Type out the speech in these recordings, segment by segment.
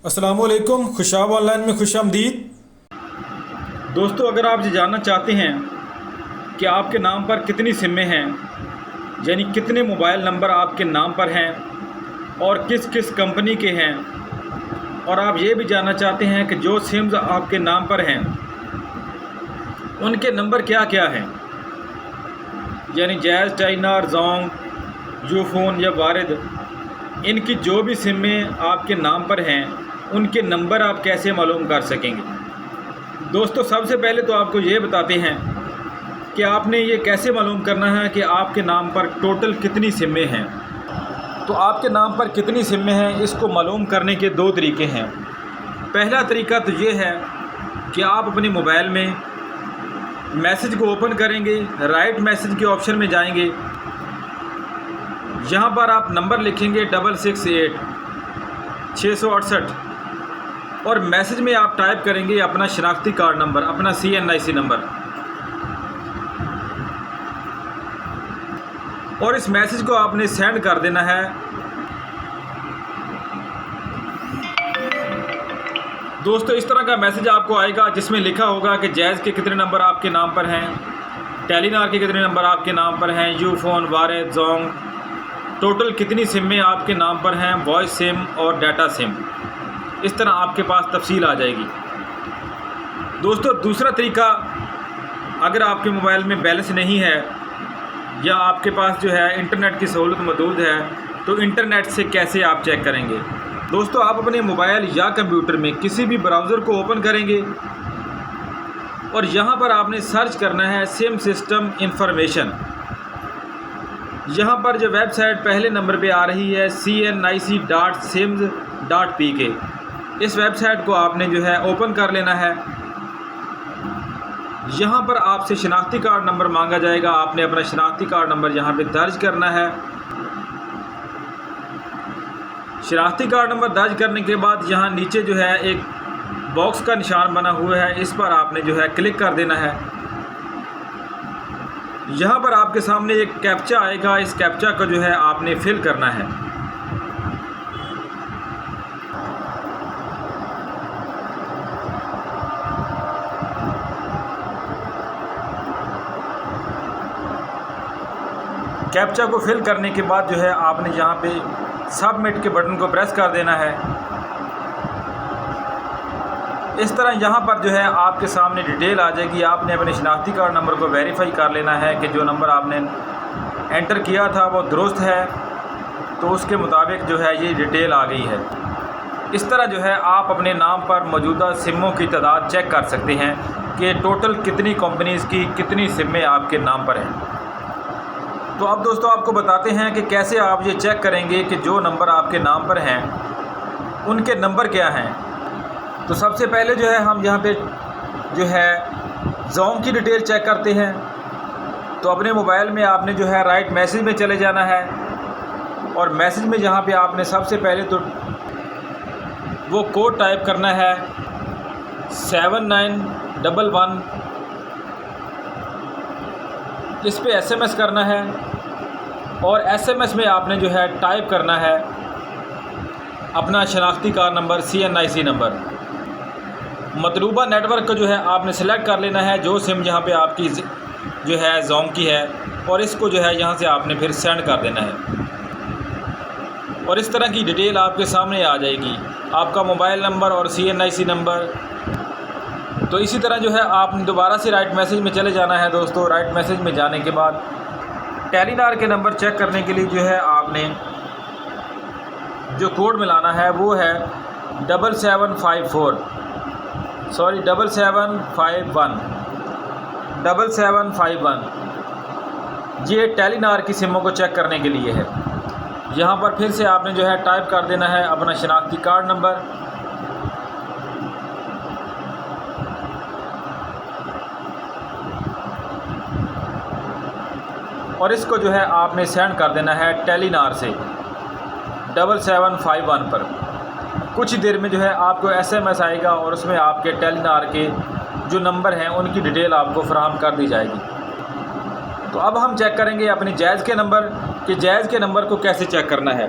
अस्सलामु अलैकुम। खुशाब ऑनलाइन में खुश आमदीद। दोस्तों, अगर आप ये जानना चाहते हैं कि आपके नाम पर कितनी सिमें हैं, यानी कितने मोबाइल नंबर आपके नाम पर हैं और किस किस कंपनी के हैं, और आप ये भी जानना चाहते हैं कि जो सिम्स आपके नाम पर हैं उनके नंबर क्या क्या हैं, यानी जैज़, टाइनार, जोंग, यूफोन या वारिद, इनकी जो भी सिमें आपके नाम पर हैं उनके नंबर आप कैसे मालूम कर सकेंगे। दोस्तों, सबसे पहले तो आपको ये बताते हैं कि आपने ये कैसे मालूम करना है कि आपके नाम पर टोटल कितनी सिमें हैं। तो आपके नाम पर कितनी सिमें हैं, इसको मालूम करने के दो तरीके हैं। पहला तरीका तो ये है कि आप अपने मोबाइल में मैसेज को ओपन करेंगे, राइट मैसेज के ऑप्शन में जाएंगे, यहाँ पर आप नंबर लिखेंगे 668 668 और मैसेज में आप टाइप करेंगे अपना शनाख्ती कार्ड नंबर, अपना CNIC नंबर, और इस मैसेज को आपने सेंड कर देना है। दोस्तों, इस तरह का मैसेज आपको आएगा जिसमें लिखा होगा कि जैज़ के कितने नंबर आपके नाम पर हैं, टेलीनार के कितने नंबर आपके नाम पर हैं, यूफोन, वारिद, जोंग, टोटल कितनी सिमें आपके नाम पर हैं, वॉइस सिम और डाटा सिम। इस तरह आपके पास तफसील आ जाएगी। दोस्तों, दूसरा तरीका, अगर आपके मोबाइल में बैलेंस नहीं है या आपके पास जो है इंटरनेट की सहूलत मौजूद है, तो इंटरनेट से कैसे आप चेक करेंगे। दोस्तों, आप अपने मोबाइल या कंप्यूटर में किसी भी ब्राउज़र को ओपन करेंगे और यहाँ पर आपने सर्च करना है सिम सिस्टम इंफॉर्मेशन। यहाँ पर जो वेबसाइट पहले नंबर पे आ रही है cnic.sims.pk, इस वेबसाइट को आपने जो है ओपन कर लेना है। यहाँ पर आपसे शनाख्ती कार्ड नंबर मांगा जाएगा, आपने अपना शनाख्ती कार्ड नंबर यहाँ पे दर्ज करना है। शनाख्ती कार्ड नंबर दर्ज करने के बाद यहाँ नीचे जो है एक बॉक्स का निशान बना हुआ है, इस पर आपने जो है क्लिक कर देना है। यहाँ पर आपके सामने एक कैप्चा आएगा, इस कैप्चा को जो है आपने फिल करना है। कैप्चा को फिल करने के बाद जो है आपने यहाँ पे सबमिट के बटन को प्रेस कर देना है। इस तरह यहाँ पर जो है आपके सामने डिटेल आ जाएगी। आपने अपने शनाख्ती कार्ड नंबर को वेरीफाई कर लेना है कि जो नंबर आपने एंटर किया था वो दुरुस्त है, तो उसके मुताबिक जो है ये डिटेल आ गई है। इस तरह जो है आप अपने नाम पर मौजूदा सिमों की तादाद चेक कर सकते हैं कि टोटल कितनी कंपनीज़ की कितनी सिमें आपके नाम पर हैं। तो अब दोस्तों, आपको बताते हैं कि कैसे आप ये चेक करेंगे कि जो नंबर आपके नाम पर हैं उनके नंबर क्या हैं। तो सबसे पहले जो है हम यहाँ पे जो है जोंग की डिटेल चेक करते हैं। तो अपने मोबाइल में आपने जो है राइट मैसेज में चले जाना है और मैसेज में यहाँ पे आपने सबसे पहले तो वो कोड टाइप करना है 7911, इस पे SMS करना है और SMS में आपने जो है टाइप करना है अपना शनाख्ती कार्ड नंबर, CNIC नंबर। मतलूबा नेटवर्क को जो है आपने सेलेक्ट कर लेना है, जो सिम जहाँ पे आपकी जो है जोंग की है, और इसको जो है यहाँ से आपने फिर सेंड कर देना है और इस तरह की डिटेल आपके सामने आ जाएगी, आपका मोबाइल नंबर और CNIC नंबर। तो इसी तरह जो है आपने दोबारा से राइट मैसेज में चले जाना है। दोस्तों, राइट मैसेज में जाने के बाद टेलीनार के नंबर चेक करने के लिए जो है आपने जो कोड मिलाना है वो है 7751। ये टेलीनार की सिमों को चेक करने के लिए है। यहाँ पर फिर से आपने जो है टाइप कर देना है अपना शनाख्ती कार्ड नंबर, और इसको जो है आपने सेंड कर देना है टेलीनार से 7751 पर। कुछ ही देर में जो है आपको SMS आएगा और उसमें आपके टेलीनार के जो नंबर हैं उनकी डिटेल आपको फराहम कर दी जाएगी। तो अब हम चेक करेंगे अपने जैज़ के नंबर कि जैज़ के नंबर को कैसे चेक करना है।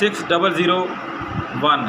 6001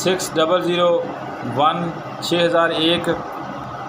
6001 6001،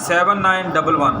7911۔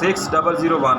6001۔